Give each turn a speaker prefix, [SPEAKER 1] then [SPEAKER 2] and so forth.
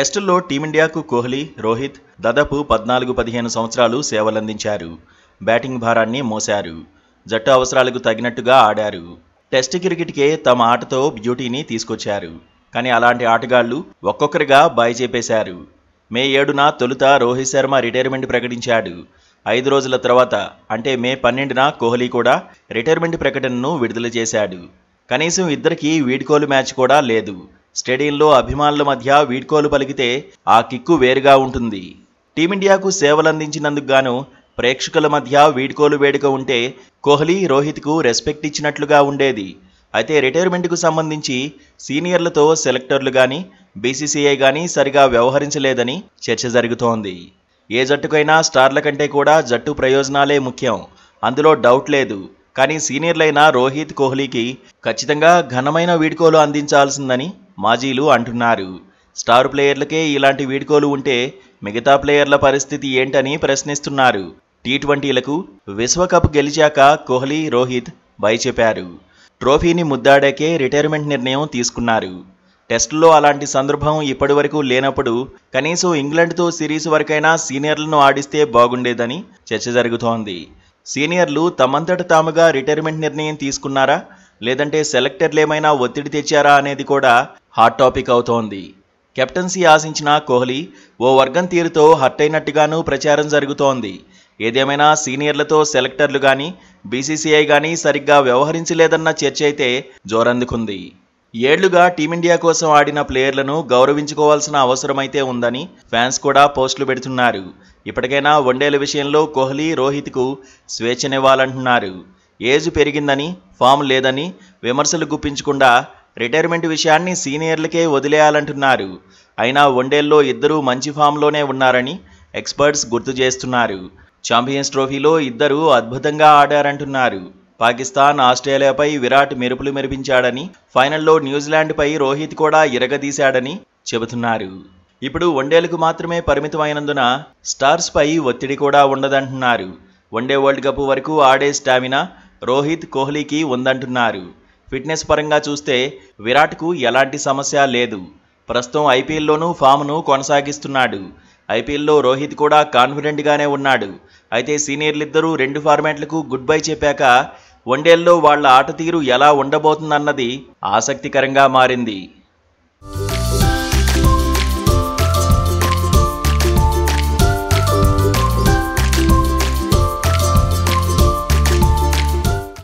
[SPEAKER 1] టెస్టుల్లో టీమిండియాకు కోహ్లీ, రోహిత్ దాదాపు 14-15 సంవత్సరాలు సేవలందించారు. బ్యాటింగ్ భారాన్ని మోశారు. జట్టు అవసరాలకు తగినట్టుగా ఆడారు. టెస్ట్ క్రికెట్కే తమ ఆటతో బ్యూటీని తీసుకొచ్చారు. కానీ అలాంటి ఆటగాళ్లు ఒక్కొక్కరిగా బాయ్ చెప్పేశారు. మే 7న తొలుత రోహిత్ శర్మ రిటైర్మెంట్ ప్రకటించాడు. 5 రోజుల తర్వాత అంటే మే 12న కోహ్లీ కూడా రిటైర్మెంట్ ప్రకటనను విడుదల చేశాడు. కనీసం ఇద్దరికీ వీడ్కోలు మ్యాచ్ కూడా లేదు. స్టేడియంలో అభిమానుల మధ్య వీడ్కోలు పలికితే ఆ కిక్కు వేరుగా ఉంటుంది. టీమిండియాకు సేవలందించినందుకు గాను ప్రేక్షకుల మధ్య వీడ్కోలు వేడుక ఉంటే కోహ్లీ, రోహిత్కు రెస్పెక్ట్ ఇచ్చినట్లుగా ఉండేది. అయితే రిటైర్మెంట్కు సంబంధించి సీనియర్లతో సెలెక్టర్లు కానీ బీసీసీఐ కానీ సరిగా వ్యవహరించలేదని చర్చ జరుగుతోంది. ఏ జట్టుకైనా స్టార్ల కంటే కూడా జట్టు ప్రయోజనాలే ముఖ్యం, అందులో డౌట్ లేదు. కానీ సీనియర్లైన రోహిత్, కోహ్లీకి ఖచ్చితంగా ఘనమైన వీడ్కోలు అందించాల్సిందని మాజీలు అంటున్నారు. స్టార్ ప్లేయర్లకే ఇలాంటి వీడ్కోలు ఉంటే మిగతా ప్లేయర్ల పరిస్థితి ఏంటని ప్రశ్నిస్తున్నారు. టీ20లకు విశ్వకప్ గెలిచాక కోహ్లీ, రోహిత్ బై చెప్పారు. ట్రోఫీని ముద్దాడాకే రిటైర్మెంట్ నిర్ణయం తీసుకున్నారు. టెస్టులో అలాంటి సందర్భం ఇప్పటివరకు లేనప్పుడు కనీసం ఇంగ్లాండ్తో సిరీస్ వరకైనా సీనియర్లను ఆడిస్తే బాగుండేదని చర్చ జరుగుతోంది. సీనియర్లు తమంతట తాముగా రిటైర్మెంట్ నిర్ణయం తీసుకున్నారా, లేదంటే సెలెక్టర్లేమైనా ఒత్తిడి తెచ్చారా అనేది కూడా హాట్ టాపిక్ అవుతోంది. కెప్టెన్సీ ఆశించిన కోహ్లీ ఓ వర్గం తీరుతో హర్ట్ అయినట్టుగానూ ప్రచారం జరుగుతోంది. ఏదేమైనా సీనియర్లతో సెలెక్టర్లు కానీ బీసీసీఐ కానీ సరిగ్గా వ్యవహరించలేదన్న చర్చ అయితే జోరందుకుంది. ఏళ్లుగా టీమిండియా కోసం ఆడిన ప్లేయర్లను గౌరవించుకోవాల్సిన అవసరమైతే ఉందని ఫ్యాన్స్ కూడా పోస్టులు పెడుతున్నారు. ఇప్పటికైనా వన్డేల విషయంలో కోహ్లీ, రోహిత్కు స్వేచ్ఛనివ్వాలంటున్నారు. ఏజ్ పెరిగిందని, ఫామ్ లేదని విమర్శలు గుప్పించకుండా రిటైర్మెంట్ విషయాన్ని సీనియర్లకే వదిలేయాలంటున్నారు. అయినా వన్డేల్లో ఇద్దరూ మంచి ఫామ్లోనే ఉన్నారని ఎక్స్పర్ట్స్ గుర్తు చేస్తున్నారు. ఛాంపియన్స్ ట్రోఫీలో ఇద్దరూ అద్భుతంగా ఆడారంటున్నారు. పాకిస్తాన్, ఆస్ట్రేలియాపై విరాట్ మెరుపులు మెరిపించాడని, ఫైనల్లో న్యూజిలాండ్పై రోహిత్ కూడా ఇరగదీశాడని చెబుతున్నారు. ఇప్పుడు వన్డేలకు మాత్రమే పరిమితమైనందున స్టార్స్పై ఒత్తిడి కూడా ఉండదంటున్నారు. వన్డే వరల్డ్ కప్ వరకు ఆడే స్టామినా రోహిత్, కోహ్లీకి ఉందంటున్నారు. ఫిట్నెస్ పరంగా చూస్తే విరాట్కు ఎలాంటి సమస్య లేదు. ప్రస్తుతం ఐపీఎల్లోనూ ఫామ్ను కొనసాగిస్తున్నాడు. ఐపీఎల్లో రోహిత్ కూడా కాన్ఫిడెంట్గానే ఉన్నాడు. అయితే సీనియర్లిద్దరూ 2 ఫార్మాట్లకు గుడ్ బై చెప్పాక వన్డేల్లో వాళ్ల ఆట తీరు ఎలా ఉండబోతుందన్నది ఆసక్తికరంగా మారింది.